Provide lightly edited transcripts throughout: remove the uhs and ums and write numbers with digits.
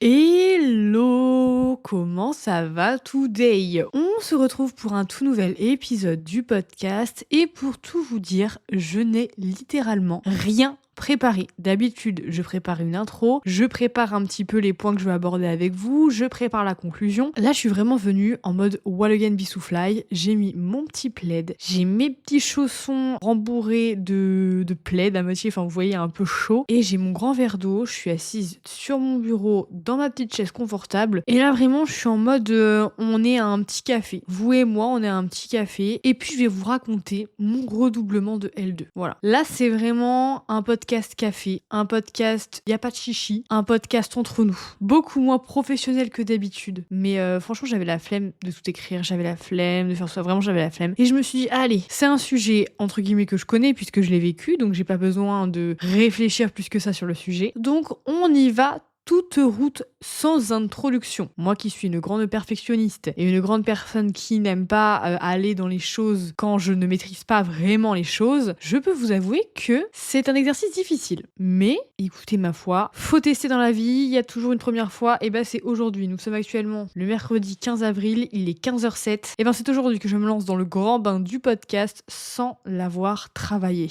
Hello! Comment ça va today? On se retrouve pour un tout nouvel épisode du podcast et pour tout vous dire, je n'ai littéralement rien préparé. D'habitude, je prépare une intro, je prépare un petit peu les points que je vais aborder avec vous, je prépare la conclusion. Là, je suis vraiment venue en mode Wall Again Bissoufly. J'ai mis mon petit plaid, j'ai mes petits chaussons rembourrés de plaid à moitié, enfin vous voyez un peu chaud, et j'ai mon grand verre d'eau. Je suis assise sur mon bureau dans ma petite chaise confortable et là vraiment je suis en mode on est à un petit café. Vous et moi on est à un petit café et puis je vais vous raconter mon redoublement de L2. Voilà. Là c'est vraiment un podcast café, un podcast y a pas de chichi, un podcast entre nous. Beaucoup moins professionnel que d'habitude. Mais franchement j'avais la flemme de tout écrire, j'avais la flemme de faire ça, vraiment j'avais la flemme. Et je me suis dit allez, c'est un sujet entre guillemets que je connais puisque je l'ai vécu, donc j'ai pas besoin de réfléchir plus que ça sur le sujet. Donc on y va toute route sans introduction. Moi qui suis une grande perfectionniste et une grande personne qui n'aime pas aller dans les choses quand je ne maîtrise pas vraiment les choses, je peux vous avouer que c'est un exercice difficile. Mais écoutez ma foi, faut tester dans la vie, il y a toujours une première fois, et ben c'est aujourd'hui. Nous sommes actuellement le mercredi 15 avril, il est 15h07. Et ben c'est aujourd'hui que je me lance dans le grand bain du podcast sans l'avoir travaillé.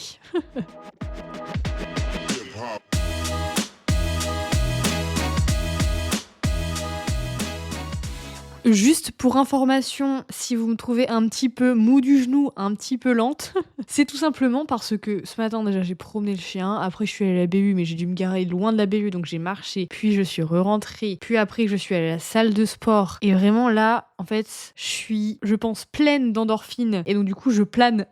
Juste pour information, si vous me trouvez un petit peu mou du genou, un petit peu lente, c'est tout simplement parce que ce matin déjà j'ai promené le chien, après je suis allée à la BU mais j'ai dû me garer loin de la BU donc j'ai marché, puis je suis re-rentrée, puis après je suis allée à la salle de sport et vraiment là en fait je suis je pense pleine d'endorphines et donc du coup je plane.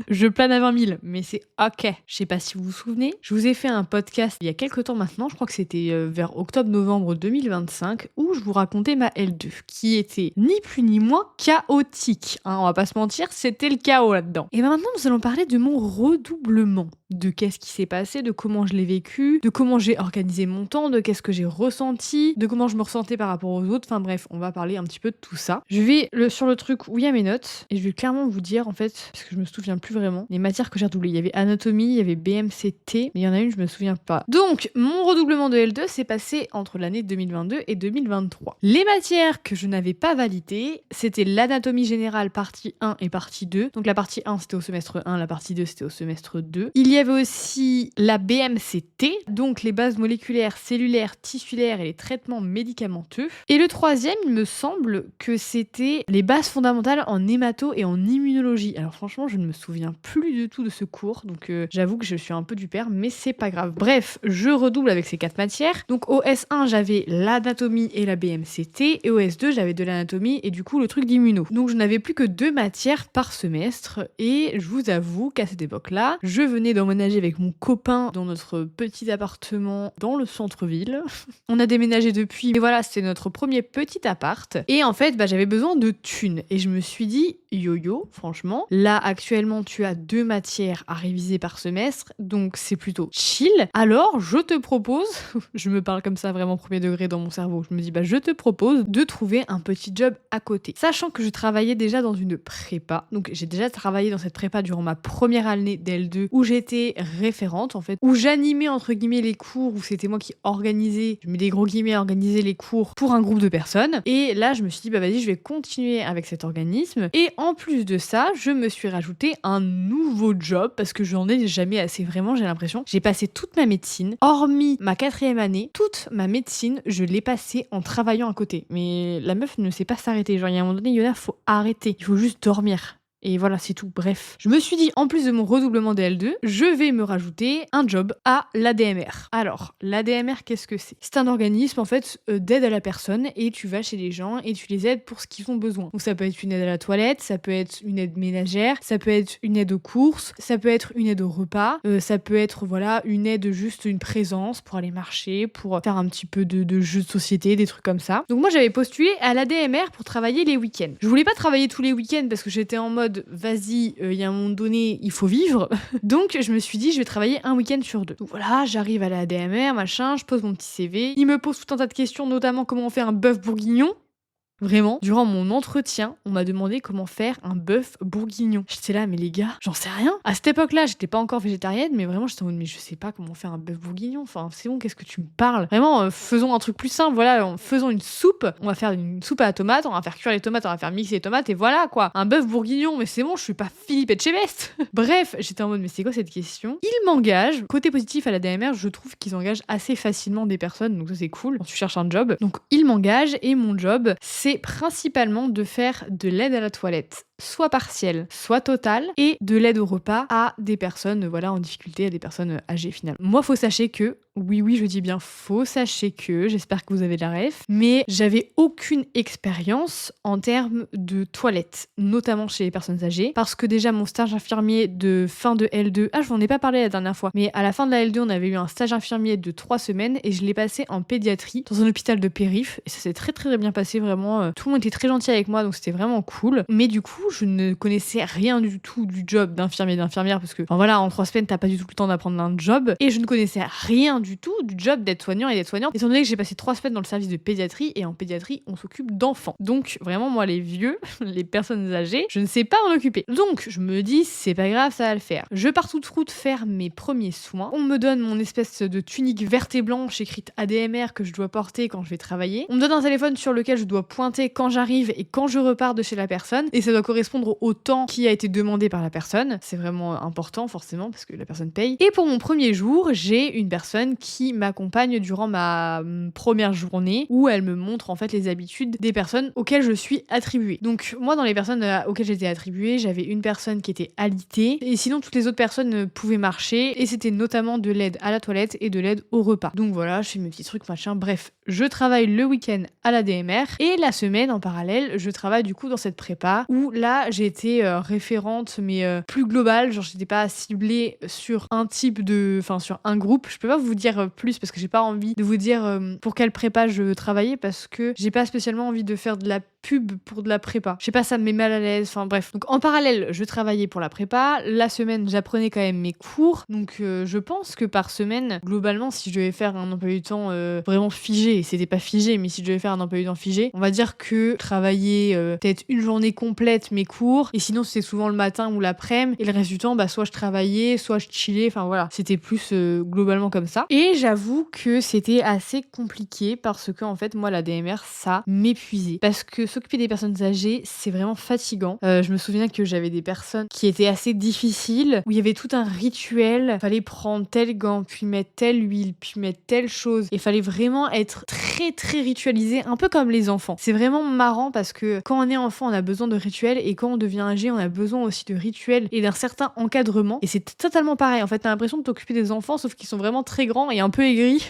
Je plane à 20 000, mais c'est ok. Je sais pas si vous vous souvenez, je vous ai fait un podcast il y a quelques temps maintenant, je crois que c'était vers octobre-novembre 2025, où je vous racontais ma L2, qui était ni plus ni moins chaotique. Hein, on va pas se mentir, c'était le chaos là-dedans. Et ben maintenant, nous allons parler de mon redoublement. De qu'est-ce qui s'est passé, de comment je l'ai vécu, de comment j'ai organisé mon temps, de qu'est-ce que j'ai ressenti, de comment je me ressentais par rapport aux autres. Enfin bref, on va parler un petit peu de tout ça. Je vais sur le truc où il y a mes notes, et je vais clairement vous dire en fait, parce que je me souviens plus vraiment, les matières que j'ai redoublées. Il y avait anatomie, il y avait BMCT, mais il y en a une, je me souviens pas. Donc, mon redoublement de L2 s'est passé entre l'année 2022 et 2023. Les matières que je n'avais pas validées, c'était l'anatomie générale partie 1 et partie 2. Donc la partie 1 c'était au semestre 1, la partie 2 c'était au semestre 2. Il y avait aussi la BMCT, donc les bases moléculaires, cellulaires, tissulaires et les traitements médicamenteux. Et le troisième, il me semble que c'était les bases fondamentales en hémato et en immunologie. Alors franchement, je ne me souviens plus du tout de ce cours, donc j'avoue que je suis un peu du père, mais c'est pas grave. Bref, je redouble avec ces 4 matières. Donc au S1, j'avais l'anatomie et la BMCT, et au S2, j'avais de l'anatomie et du coup le truc d'immuno. Donc je n'avais plus que 2 matières par semestre, et je vous avoue qu'à cette époque-là, je venais d'emménager avec mon copain dans notre petit appartement dans le centre-ville. On a déménagé depuis, et voilà, c'était notre premier petit appart. Et en fait, j'avais besoin de thunes, et je me suis dit, yo-yo, franchement, là actuellement tu as 2 matières à réviser par semestre, donc c'est plutôt chill. Alors je te propose, je me parle comme ça vraiment premier degré dans mon cerveau, je me dis je te propose de trouver un petit job à côté. Sachant que je travaillais déjà dans une prépa, donc j'ai déjà travaillé dans cette prépa durant ma première année d'L2 où j'étais référente en fait, où j'animais entre guillemets les cours, où c'était moi qui organisais, je mets des gros guillemets, organiser les cours pour un groupe de personnes. Et là je me suis dit vas-y, je vais continuer avec cet organisme, et en plus de ça, je me suis rajouté un nouveau job parce que j'en ai jamais assez, vraiment j'ai l'impression. J'ai passé toute ma médecine, hormis ma 4e année, toute ma médecine, je l'ai passée en travaillant à côté. Mais la meuf ne sait pas s'arrêter, genre il y a un moment donné, Yona, faut arrêter, il faut juste dormir. Et voilà, c'est tout. Bref, je me suis dit, en plus de mon redoublement de L2, je vais me rajouter un job à l'ADMR. Alors, l'ADMR, qu'est-ce que c'est? C'est un organisme, en fait, d'aide à la personne, et tu vas chez les gens et tu les aides pour ce qu'ils ont besoin. Donc ça peut être une aide à la toilette, ça peut être une aide ménagère, ça peut être une aide aux courses, ça peut être une aide au repas, ça peut être, voilà, une aide, juste une présence pour aller marcher, pour faire un petit peu de jeux de société, des trucs comme ça. Donc moi, j'avais postulé à l'ADMR pour travailler les week-ends. Je voulais pas travailler tous les week-ends parce que j'étais en mode vas-y, il y a un moment donné, il faut vivre. Donc je me suis dit, je vais travailler un week-end sur 2. Donc voilà, j'arrive à la ADMR, machin, je pose mon petit CV. Il me pose tout un tas de questions, notamment comment on fait un bœuf bourguignon. Vraiment, durant mon entretien, on m'a demandé comment faire un bœuf bourguignon. J'étais là, mais les gars, j'en sais rien. À cette époque-là, j'étais pas encore végétarienne, mais vraiment, j'étais en mode, mais je sais pas comment faire un bœuf bourguignon. Enfin, c'est bon, qu'est-ce que tu me parles? Vraiment, faisons un truc plus simple. Voilà, faisons une soupe. On va faire une soupe à la tomate, on va faire cuire les tomates, on va faire mixer les tomates, et voilà quoi. Un bœuf bourguignon, mais c'est bon, je suis pas Philippe Etchebest. Bref, j'étais en mode, mais c'est quoi cette question? Ils m'engagent. Côté positif à la DMR, je trouve qu'ils engagent assez facilement des personnes, donc ça c'est cool quand tu cherches un job. Donc ils m'engagent et mon job, c'est principalement de faire de l'aide à la toilette, soit partielle, soit totale, et de l'aide au repas à des personnes voilà, en difficulté, à des personnes âgées finalement. Moi, faut sachez que, oui, je dis bien faut sachez que, j'espère que vous avez de la ref, mais j'avais aucune expérience en termes de toilette, notamment chez les personnes âgées, parce que déjà mon stage infirmier de fin de L2, je vous en ai pas parlé la dernière fois, mais à la fin de la L2, on avait eu un stage infirmier de 3 semaines et je l'ai passé en pédiatrie dans un hôpital de périph, et ça s'est très bien passé, vraiment. Tout le monde était très gentil avec moi, donc c'était vraiment cool. Mais du coup, je ne connaissais rien du tout du job d'infirmier, d'infirmière, parce que, enfin voilà, en 3 semaines, t'as pas du tout le temps d'apprendre un job, et je ne connaissais rien du tout du job d'aide-soignant et d'aide-soignante, étant donné que j'ai passé 3 semaines dans le service de pédiatrie, et en pédiatrie, on s'occupe d'enfants. Donc, vraiment, moi, les vieux, les personnes âgées, je ne sais pas m'en occuper. Donc, je me dis, c'est pas grave, ça va le faire. Je pars toute route faire mes premiers soins. On me donne mon espèce de tunique verte et blanche écrite ADMR que je dois porter quand je vais travailler. On me donne un téléphone sur lequel je dois pointer quand j'arrive et quand je repars de chez la personne, et ça doit correspondre au temps qui a été demandé par la personne. C'est vraiment important forcément parce que la personne paye. Et pour mon premier jour, j'ai une personne qui m'accompagne durant ma première journée, où elle me montre en fait les habitudes des personnes auxquelles je suis attribuée. Donc moi, dans les personnes auxquelles j'étais attribuée, j'avais une personne qui était alitée, et sinon toutes les autres personnes pouvaient marcher, et c'était notamment de l'aide à la toilette et de l'aide au repas. Donc voilà, je fais mes petits trucs machin. Bref, je travaille le week-end à la DMR, et la semaine en parallèle, je travaille du coup dans cette prépa où là j'ai été référente, mais plus globale, genre j'étais pas ciblée sur un type de, enfin sur un groupe. Je peux pas vous dire plus parce que j'ai pas envie de vous dire pour quelle prépa je travaillais, parce que j'ai pas spécialement envie de faire de la pub pour de la prépa. Je sais pas, ça me met mal à l'aise, enfin bref. Donc en parallèle, je travaillais pour la prépa, la semaine j'apprenais quand même mes cours, donc je pense que par semaine, globalement, si je devais faire un emploi du temps vraiment figé, c'était pas figé, mais si je devais faire un emploi du temps figé, on va dire que travailler peut-être une journée complète mes cours, et sinon c'était souvent le matin ou l'après-midi, et le reste du temps, bah soit je travaillais, soit je chillais, enfin voilà, c'était plus globalement comme ça. Et j'avoue que c'était assez compliqué parce que en fait, moi la DMR, ça m'épuisait, parce que s'occuper des personnes âgées, c'est vraiment fatigant. Je me souviens que j'avais des personnes qui étaient assez difficiles, où il y avait tout un rituel, fallait prendre tel gant, puis mettre telle huile, puis mettre telle chose, et fallait vraiment être très ritualisé, un peu comme les enfants. C'est vraiment marrant parce que quand on est enfant, on a besoin de rituels, et quand on devient âgé, on a besoin aussi de rituels et d'un certain encadrement, et c'est totalement pareil. En fait, t'as l'impression de t'occuper des enfants, sauf qu'ils sont vraiment très grands et un peu aigris.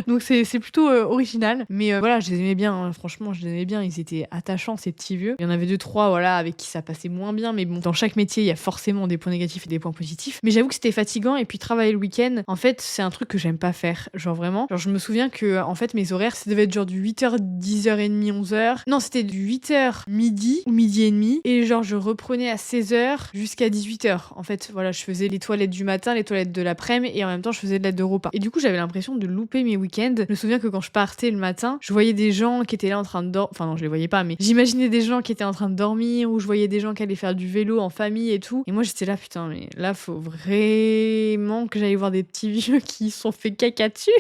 Donc c'est plutôt original, mais voilà, je les aimais bien, hein. Franchement, je les aimais bien, ils étaient attachants ces petits vieux. Il y en avait 2-3 voilà, avec qui ça passait moins bien, mais bon, dans chaque métier, il y a forcément des points négatifs et des points positifs. Mais j'avoue que c'était fatigant, et puis travailler le week-end, en fait, c'est un truc que j'aime pas faire. Genre vraiment, genre je me souviens que en fait mes horaires, ça devait être genre du 8h, 10h30, 11h. Non, c'était du 8h midi ou midi et demi, et genre je reprenais à 16h jusqu'à 18h. En fait, voilà, je faisais les toilettes du matin, les toilettes de l'après-midi, et en même temps je faisais de l'aide de repas. Et du coup, j'avais l'impression de louper mes week-ends. Je me souviens que quand je partais le matin, je voyais des gens qui étaient là en train de dormir. Enfin non, je les voyais pas, mais j'imaginais des gens qui étaient en train de dormir, ou je voyais des gens qui allaient faire du vélo en famille et tout. Et moi j'étais là, putain, mais là faut vraiment que j'aille voir des petits vieux qui se sont fait caca dessus.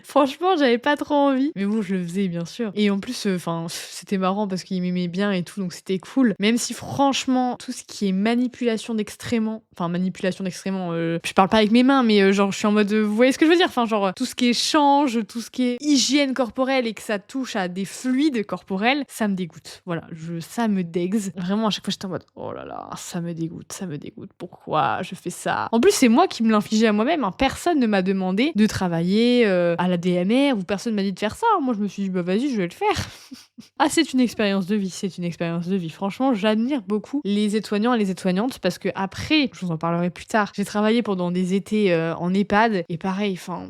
Franchement, j'avais pas trop envie. Mais bon, je le faisais bien sûr. Et en plus, enfin, c'était marrant parce qu'ils m'aimaient bien et tout, donc c'était cool. Même si franchement, tout ce qui est manipulation d'excréments, je parle pas avec mes mains, mais genre je suis en mode, vous voyez ce que je veux dire? Enfin, genre tout ce qui est change, tout ce qui est hygiène corporelle et que ça touche à des fluides corporels, ça me dégoûte. Voilà, ça me dégoûte. Vraiment, à chaque fois, j'étais en mode, oh là là, ça me dégoûte. Pourquoi je fais ça? En plus, c'est moi qui me l'infligeais à moi-même, hein. Personne ne m'a demandé de travailler à la DMR, ou personne m'a dit de faire ça. Moi, je me suis dit, bah vas-y, je vais le faire. Ah, c'est une expérience de vie. Franchement, j'admire beaucoup les aides-soignants et les aides-soignantes, parce que après, je vous en parlerai plus tard, j'ai travaillé pendant des étés en EHPAD, et pareil, enfin,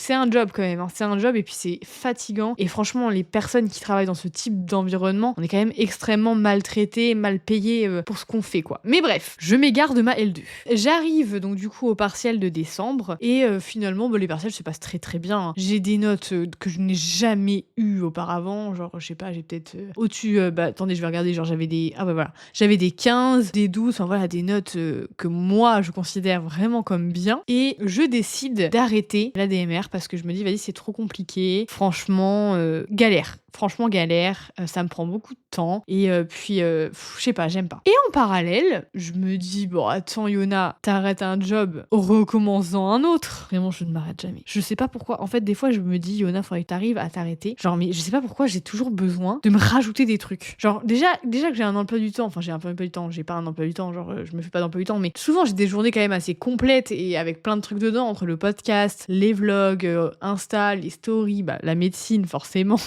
c'est un job quand même, hein. C'est un job et puis c'est fatigant. Et franchement, les personnes qui travaillent dans ce type d'environnement, on est quand même extrêmement maltraités, mal payés pour ce qu'on fait, quoi. Mais bref, je m'égare de ma L2. J'arrive donc du coup au partiel de décembre et finalement, les partiels se passent très très bien, hein. J'ai des notes que je n'ai jamais eues auparavant, genre je sais pas, j'ai peut-être au-dessus, attendez, je vais regarder, genre j'avais des, ah bah voilà, j'avais des 15, des 12, enfin voilà, des notes que moi je considère vraiment comme bien. Et je décide d'arrêter la DMR parce que je me dis, vas-y, c'est trop compliqué, franchement, galère. Franchement, galère, ça me prend beaucoup de temps et puis, je sais pas, j'aime pas. Et en parallèle, je me dis: «Bon, attends Yona, t'arrêtes un job, recommence-en un autre». Vraiment, je ne m'arrête jamais. Je sais pas pourquoi. En fait, des fois, je me dis: «Yona, faudrait que t'arrives à t'arrêter». Genre, mais je sais pas pourquoi j'ai toujours besoin de me rajouter des trucs. Genre, déjà que j'ai un emploi du temps, enfin, j'ai un emploi du temps, j'ai pas un emploi du temps, genre, je me fais pas d'emploi du temps, mais souvent, j'ai des journées quand même assez complètes et avec plein de trucs dedans, entre le podcast, les vlogs, Insta, les stories, la médecine, forcément.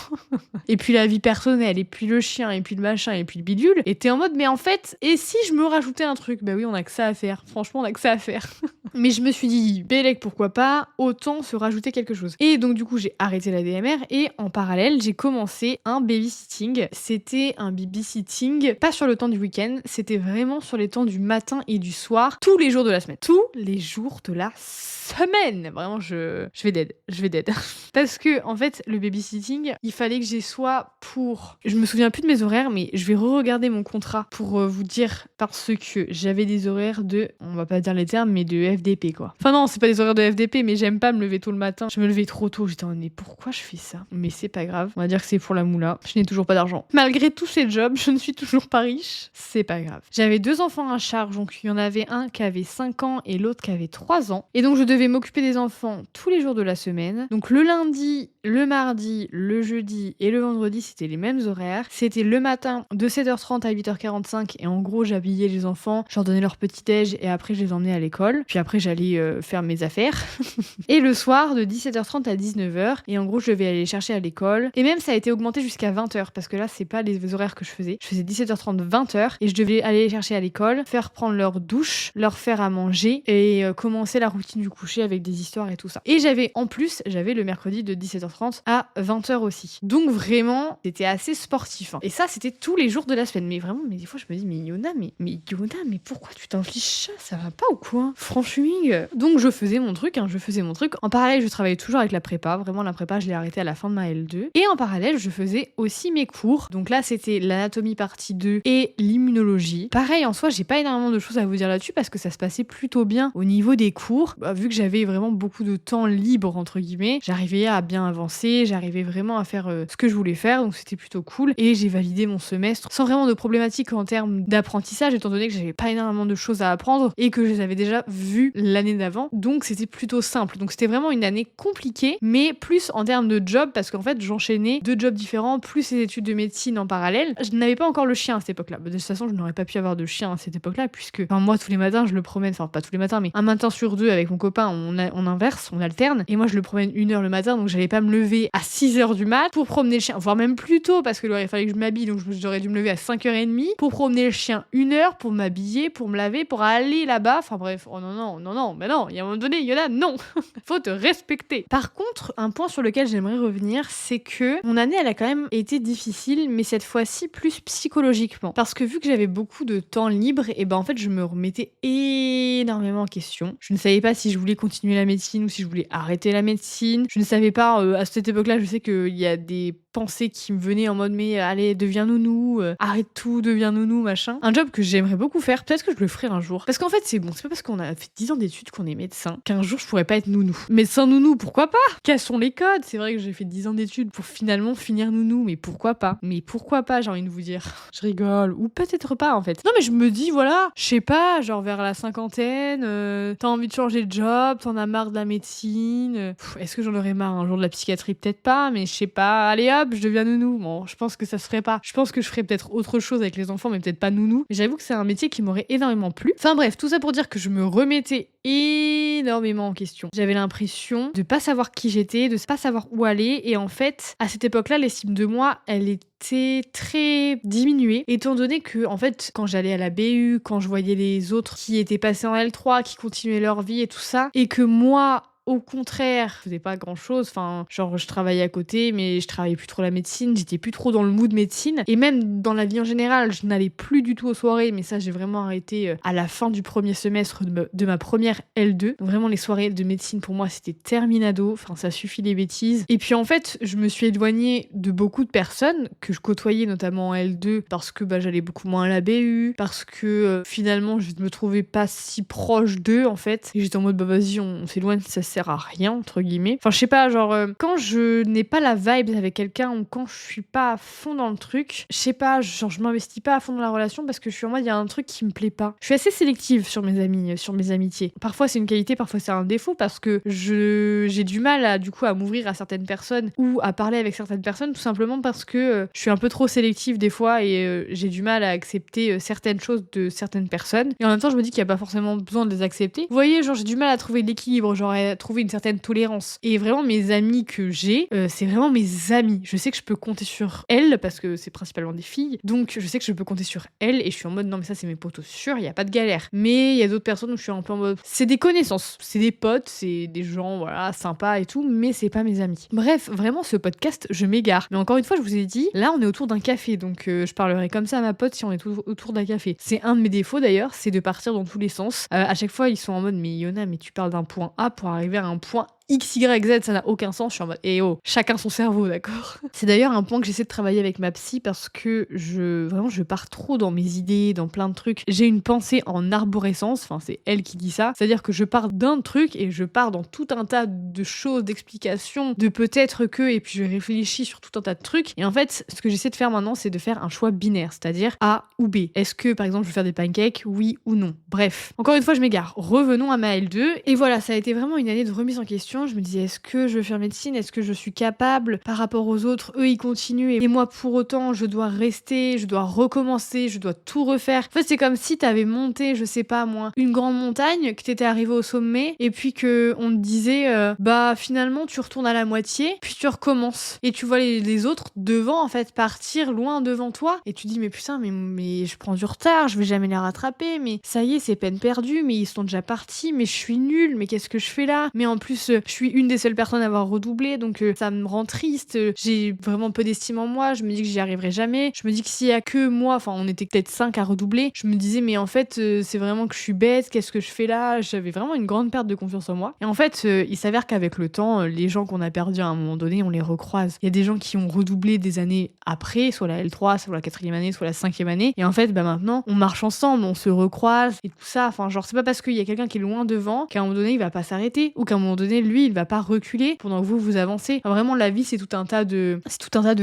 Et puis la vie personnelle, et puis le chien, et puis le machin, et puis le bidule. Et t'es en mode, mais en fait, et si je me rajoutais un truc? Bah oui, on a que ça à faire. Franchement, on a que ça à faire. Mais je me suis dit, Bélec, pourquoi pas, autant se rajouter quelque chose. Et donc du coup, j'ai arrêté la DMR et en parallèle, j'ai commencé un babysitting. C'était un babysitting, pas sur le temps du week-end, c'était vraiment sur les temps du matin et du soir, tous les jours de la semaine. Tous les jours de la semaine. Vraiment, je vais dead. Je vais dead. Parce que, en fait, le babysitting, il fallait que j'y sois pour... Je me souviens plus de mes horaires, mais je vais re-regarder mon contrat pour vous dire, parce que j'avais des horaires de... On va pas dire les termes, mais de FDP, quoi. Enfin non, c'est pas des horaires de FDP, mais j'aime pas me lever tôt le matin. Je me levais trop tôt. J'étais en mode, mais pourquoi je fais ça? Mais c'est pas grave. On va dire que c'est pour la moula. Je n'ai toujours pas d'argent. Malgré tous ces jobs, je ne suis toujours pas riche. C'est pas grave. J'avais 2 enfants à charge, donc il y en avait un qui avait 5 ans et l'autre qui avait 3 ans. Et donc je devais m'occuper des enfants tous les jours de la semaine. Donc le lundi, le mardi, le jeudi et le vendredi, c'était les mêmes horaires. C'était le matin de 7h30 à 8h45 et en gros, j'habillais les enfants, je leur donnais leur petit-déj et après je les emmenais à l'école. Puis après, j'allais faire mes affaires. Et le soir, de 17h30 à 19h. Et en gros, je devais aller les chercher à l'école. Et même, ça a été augmenté jusqu'à 20h parce que là, c'est pas les horaires que je faisais. Je faisais 17h30, 20h et je devais aller les chercher à l'école, faire prendre leur douche, leur faire à manger et commencer la routine du coucher avec des histoires et tout ça. Et j'avais le mercredi de 17h30 à 20h aussi. Donc vraiment, c'était assez sportif, hein. Et ça, c'était tous les jours de la semaine. Mais vraiment, mais des fois, je me dis, mais Yona, mais pourquoi tu t'infliges ça? Ça va pas ou quoi? Franchement. Donc je faisais mon truc. En parallèle, je travaillais toujours avec la prépa. Vraiment, la prépa, je l'ai arrêtée à la fin de ma L2. Et en parallèle, je faisais aussi mes cours. Donc là, c'était l'anatomie partie 2 et l'immunologie. Pareil, en soi, j'ai pas énormément de choses à vous dire là-dessus parce que ça se passait plutôt bien au niveau des cours. Vu que j'avais vraiment beaucoup de temps libre, entre guillemets, j'arrivais à bien avancer, j'arrivais vraiment à faire ce que je voulais faire, donc c'était plutôt cool. Et j'ai validé mon semestre sans vraiment de problématiques en termes d'apprentissage, étant donné que j'avais pas énormément de choses à apprendre et que je les avais déjà vues l'année d'avant. Donc c'était plutôt simple. Donc c'était vraiment une année compliquée, mais plus en termes de job, parce qu'en fait, j'enchaînais 2 jobs différents, plus les études de médecine en parallèle. Je n'avais pas encore le chien à cette époque-là. De toute façon, je n'aurais pas pu avoir de chien à cette époque-là, puisque moi, tous les matins, je le promène, enfin pas tous les matins, mais un matin sur 2 avec mon copain, on inverse, on alterne, et moi je le promène 1h le matin, donc j'allais pas me lever à 6h du mat pour promener le chien, voire même plus tôt, parce que il fallait que je m'habille, donc j'aurais dû me lever à 5h30 pour promener le chien 1h, pour m'habiller, pour me laver, pour aller là-bas, enfin bref, oh non, mais non, il y a un moment donné, il y en a, non. Faut te respecter. Par contre, un point sur lequel j'aimerais revenir, c'est que mon année, elle a quand même été difficile, mais cette fois-ci plus psychologiquement. Parce que vu que j'avais beaucoup de temps libre, et en fait, je me remettais énormément en question. Je ne savais pas si je voulais continuer la médecine ou si je voulais arrêter la médecine. Je ne savais pas, à cette époque-là, je sais qu'il y a des pensées qui me venaient en mode mais allez, deviens nounou, arrête tout, deviens nounou, machin. Un job que j'aimerais beaucoup faire, peut-être que je le ferai un jour. Parce qu'en fait, c'est bon, c'est pas parce qu'on a fait 10 ans d'études qu'on est médecin qu'un jour je pourrais pas être nounou. Médecin nounou, pourquoi pas? Cassons les codes. C'est vrai que j'ai fait 10 ans d'études pour finalement finir nounou, mais pourquoi pas? Mais pourquoi pas, j'ai envie de vous dire. Je rigole, ou peut-être pas en fait. Non mais je me dis, voilà, je sais pas, genre vers la cinquantaine, t'as envie de changer de job, t'en as marre de la médecine. Est-ce que j'en aurais marre un jour de la psychiatrie? Peut-être pas, mais je sais pas, allez hop, je deviens nounou. Bon, je pense que ça se ferait pas. Je pense que je ferais peut-être autre chose avec les enfants, mais peut-être pas nounou. Mais j'avoue que c'est un métier qui m'aurait énormément plu. Enfin bref, tout ça pour dire que je me remettais énormément en question. J'avais l'impression de pas savoir qui j'étais, de pas savoir où aller, et en fait, à cette époque-là, l'estime de moi, elle était très diminuée, étant donné que, en fait, quand j'allais à la BU, quand je voyais les autres qui étaient passés en L3, qui continuaient leur vie et tout ça, et que moi, au contraire, je faisais pas grand-chose. Enfin, genre, je travaillais à côté, mais je travaillais plus trop la médecine. J'étais plus trop dans le mood médecine. Et même dans la vie en général, je n'allais plus du tout aux soirées. Mais ça, j'ai vraiment arrêté à la fin du premier semestre de ma première L2. Donc, vraiment, les soirées de médecine, pour moi, c'était terminado. Enfin, ça suffit les bêtises. Et puis, en fait, je me suis éloignée de beaucoup de personnes que je côtoyais, notamment en L2, parce que j'allais beaucoup moins à la BU, parce que finalement, je me trouvais pas si proche d'eux, en fait. Et j'étais en mode, vas-y, on s'éloigne, ça sert à rien, entre guillemets. Enfin, je sais pas, genre, quand je n'ai pas la vibe avec quelqu'un ou quand je suis pas à fond dans le truc, je sais pas, genre, je m'investis pas à fond dans la relation parce que je suis en mode, il y a un truc qui me plaît pas. Je suis assez sélective sur mes amis, sur mes amitiés. Parfois, c'est une qualité, parfois, c'est un défaut parce que j'ai du mal à m'ouvrir à certaines personnes ou à parler avec certaines personnes, tout simplement parce que je suis un peu trop sélective des fois et j'ai du mal à accepter certaines choses de certaines personnes. Et en même temps, je me dis qu'il n'y a pas forcément besoin de les accepter. Vous voyez, genre, j'ai du mal à trouver l'équilibre, genre à trouver une certaine tolérance. Et vraiment, mes amis que j'ai, c'est vraiment mes amis. Je sais que je peux compter sur elles parce que c'est principalement des filles. Donc, je sais que je peux compter sur elles et je suis en mode, non, mais ça, c'est mes potos sûrs, il n'y a pas de galère. Mais il y a d'autres personnes où je suis un peu en mode, c'est des connaissances, c'est des potes, c'est des gens, voilà, sympas et tout, mais c'est pas mes amis. Bref, vraiment, ce podcast, je m'égare. Mais encore une fois, je vous ai dit, là, on est autour d'un café, donc je parlerai comme ça à ma pote si on est autour d'un café. C'est un de mes défauts d'ailleurs, c'est de partir dans tous les sens. À chaque fois, ils sont en mode, mais Yona, mais tu parles d'un point A pour arriver à un point X, Y, Z, ça n'a aucun sens. Je suis en mode, oh, chacun son cerveau, d'accord. C'est d'ailleurs un point que j'essaie de travailler avec ma psy parce que je pars trop dans mes idées, dans plein de trucs. J'ai une pensée en arborescence, enfin, c'est elle qui dit ça. C'est-à-dire que je pars d'un truc et je pars dans tout un tas de choses, d'explications, de peut-être que, et puis je réfléchis sur tout un tas de trucs. Et en fait, ce que j'essaie de faire maintenant, c'est de faire un choix binaire, c'est-à-dire A ou B. Est-ce que, par exemple, je veux faire des pancakes, oui ou non? Bref. Encore une fois, je m'égare. Revenons à ma L2. Et voilà, ça a été vraiment une année de remise en question. Je me disais, est-ce que je veux faire médecine? Est-ce que je suis capable par rapport aux autres? Eux, ils continuent et moi, pour autant, je dois rester, je dois recommencer, je dois tout refaire. En fait, c'est comme si t'avais monté, je sais pas moi, une grande montagne, que t'étais arrivé au sommet et puis que on te disait, finalement, tu retournes à la moitié, puis tu recommences. Et tu vois les autres devant, en fait, partir loin devant toi. Et tu dis, mais putain, mais je prends du retard, je vais jamais les rattraper, mais ça y est, c'est peine perdue, mais ils sont déjà partis, mais je suis nulle, mais qu'est-ce que je fais là? Mais en plus, je suis une des seules personnes à avoir redoublé, donc ça me rend triste. J'ai vraiment peu d'estime en moi, je me dis que j'y arriverai jamais. Je me dis que s'il y a que moi, enfin on était peut-être 5 à redoubler, je me disais mais en fait c'est vraiment que je suis bête, qu'est-ce que je fais là? J'avais vraiment une grande perte de confiance en moi. Et en fait, il s'avère qu'avec le temps, les gens qu'on a perdus à un moment donné, on les recroise. Il y a des gens qui ont redoublé des années après, soit la L3, soit la 4e année, soit la 5e année. Et en fait, maintenant, on marche ensemble, on se recroise et tout ça. Enfin, genre, c'est pas parce qu'il y a quelqu'un qui est loin devant qu'à un moment donné, il va pas s'arrêter ou qu'à un moment donné, lui, il va pas reculer pendant que vous avancez. Enfin, vraiment, la vie, c'est tout un tas de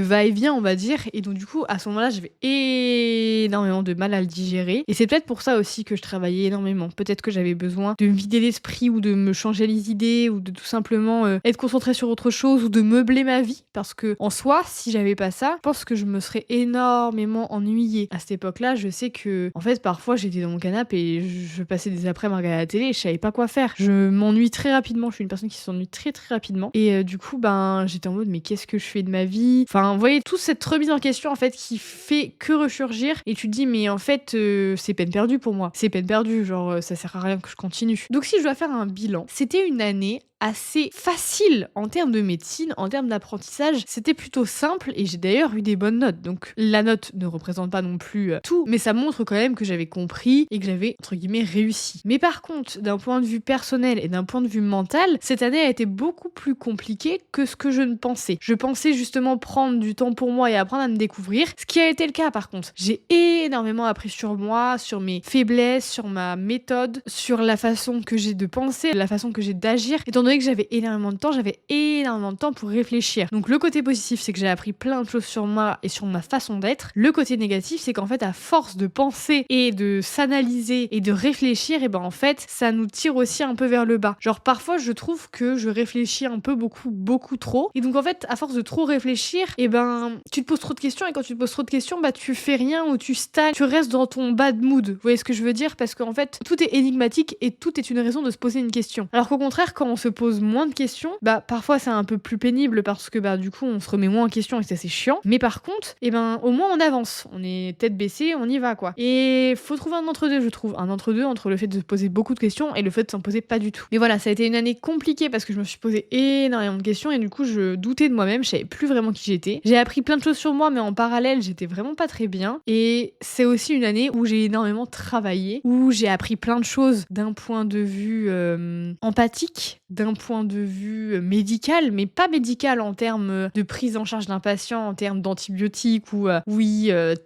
va-et-vient, on va dire. Et donc, du coup, à ce moment-là, j'avais énormément de mal à le digérer. Et c'est peut-être pour ça aussi que je travaillais énormément. Peut-être que j'avais besoin de me vider l'esprit ou de me changer les idées ou de tout simplement être concentrée sur autre chose ou de meubler ma vie. Parce que, en soi, si j'avais pas ça, je pense que je me serais énormément ennuyée. À cette époque-là, je sais que, en fait, parfois, j'étais dans mon canapé et je passais des après-midi à regarder la télé et je savais pas quoi faire. Je m'ennuie très rapidement. Je suis une personne qui s'ennuie très très rapidement. Et du coup, j'étais en mode, mais qu'est-ce que je fais de ma vie? Enfin, vous voyez, toute cette remise en question, en fait, qui fait que ressurgir. Et tu te dis, mais en fait, c'est peine perdue pour moi. C'est peine perdue, genre, ça sert à rien que je continue. Donc, si je dois faire un bilan, c'était une année assez facile en termes de médecine, en termes d'apprentissage. C'était plutôt simple et j'ai d'ailleurs eu des bonnes notes. Donc la note ne représente pas non plus tout, mais ça montre quand même que j'avais compris et que j'avais, entre guillemets, réussi. Mais par contre, d'un point de vue personnel et d'un point de vue mental, cette année a été beaucoup plus compliquée que ce que je ne pensais. Je pensais justement prendre du temps pour moi et apprendre à me découvrir, ce qui a été le cas par contre. J'ai énormément appris sur moi, sur mes faiblesses, sur ma méthode, sur la façon que j'ai de penser, la façon que j'ai d'agir. Étant donné que j'avais énormément de temps, pour réfléchir. Donc le côté positif, c'est que j'ai appris plein de choses sur moi et sur ma façon d'être. Le côté négatif, c'est qu'en fait, à force de penser et de s'analyser et de réfléchir, et en fait, ça nous tire aussi un peu vers le bas. Genre parfois, je trouve que je réfléchis un peu beaucoup trop. Et donc en fait, à force de trop réfléchir, tu te poses trop de questions et quand tu te poses trop de questions, tu fais rien ou tu stagnes, tu restes dans ton bad mood. Vous voyez ce que je veux dire? Parce qu'en fait, tout est énigmatique et tout est une raison de se poser une question. Alors qu'au contraire, quand on se pose moins de questions. Parfois c'est un peu plus pénible parce que du coup on se remet moins en question et c'est assez chiant. Mais par contre, au moins on avance. On est tête baissée, on y va quoi. Et faut trouver un entre-deux, je trouve. Un entre-deux entre le fait de se poser beaucoup de questions et le fait de s'en poser pas du tout. Mais voilà, ça a été une année compliquée parce que je me suis posé énormément de questions et du coup je doutais de moi-même, je savais plus vraiment qui j'étais. J'ai appris plein de choses sur moi mais en parallèle j'étais vraiment pas très bien. Et c'est aussi une année où j'ai énormément travaillé, où j'ai appris plein de choses d'un point de vue empathique, d'un point de vue médical, mais pas médical en termes de prise en charge d'un patient, en termes d'antibiotiques ou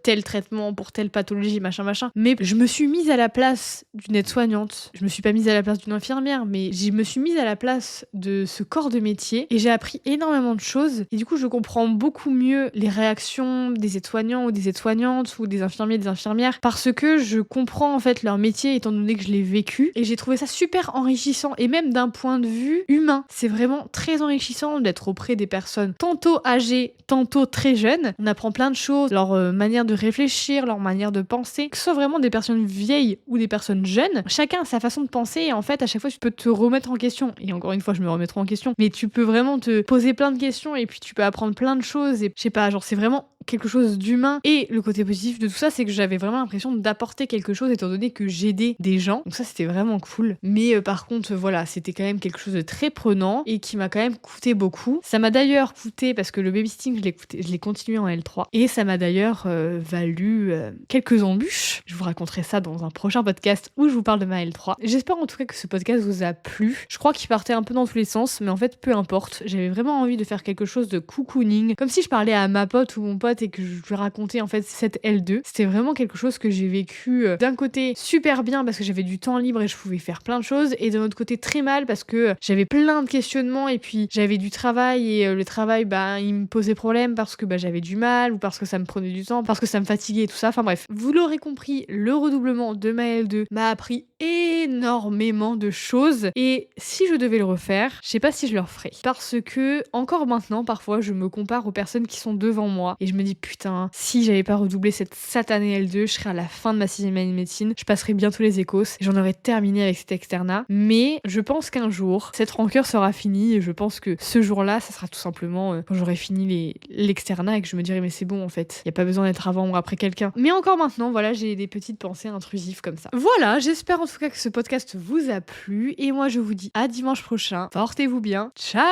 tel traitement pour telle pathologie, machin. Mais je me suis mise à la place d'une aide-soignante. Je me suis pas mise à la place d'une infirmière, mais je me suis mise à la place de ce corps de métier et j'ai appris énormément de choses. Et du coup, je comprends beaucoup mieux les réactions des aides-soignants ou des aides-soignantes ou des infirmiers, des infirmières, parce que je comprends en fait leur métier étant donné que je l'ai vécu. Et j'ai trouvé ça super enrichissant et même d'un point de vue humain. C'est vraiment très enrichissant d'être auprès des personnes tantôt âgées, tantôt très jeunes. On apprend plein de choses, leur manière de réfléchir, leur manière de penser. Que ce soit vraiment des personnes vieilles ou des personnes jeunes, chacun a sa façon de penser et en fait à chaque fois tu peux te remettre en question. Et encore une fois je me remettrai en question, mais tu peux vraiment te poser plein de questions et puis tu peux apprendre plein de choses et je sais pas, genre c'est vraiment quelque chose d'humain. Et le côté positif de tout ça, c'est que j'avais vraiment l'impression d'apporter quelque chose étant donné que j'aidais des gens. Donc ça, c'était vraiment cool. Mais par contre, voilà, c'était quand même quelque chose de très prenant et qui m'a quand même coûté beaucoup. Ça m'a d'ailleurs coûté, parce que le babysitting, je l'ai continué en L3. Et ça m'a d'ailleurs valu quelques embûches. Je vous raconterai ça dans un prochain podcast où je vous parle de ma L3. J'espère en tout cas que ce podcast vous a plu. Je crois qu'il partait un peu dans tous les sens, mais en fait, peu importe. J'avais vraiment envie de faire quelque chose de cocooning. Comme si je parlais à ma pote ou mon pote et que je lui racontais en fait cette L2. C'était vraiment quelque chose que j'ai vécu d'un côté super bien parce que j'avais du temps libre et je pouvais faire plein de choses, et d'un autre côté très mal parce que j'avais plein de questionnements et puis j'avais du travail et le travail il me posait problème parce que j'avais du mal ou parce que ça me prenait du temps, parce que ça me fatiguait et tout ça. Enfin bref, vous l'aurez compris, le redoublement de ma L2 m'a appris énormément de choses et si je devais le refaire, je sais pas si je le referais parce que encore maintenant parfois je me compare aux personnes qui sont devant moi et je me dis putain, si j'avais pas redoublé cette satanée L2, je serais à la fin de ma 6e année de médecine, je passerais bientôt les écos, j'en aurais terminé avec cet externat. Mais je pense qu'un jour, cette rancœur sera finie et je pense que ce jour-là, ça sera tout simplement quand j'aurai fini l'externat et que je me dirai mais c'est bon en fait, y a pas besoin d'être avant ou après quelqu'un. Mais encore maintenant, voilà, j'ai des petites pensées intrusives comme ça. Voilà, j'espère en tout cas que ce podcast vous a plu et moi je vous dis à dimanche prochain. Portez-vous bien. Ciao!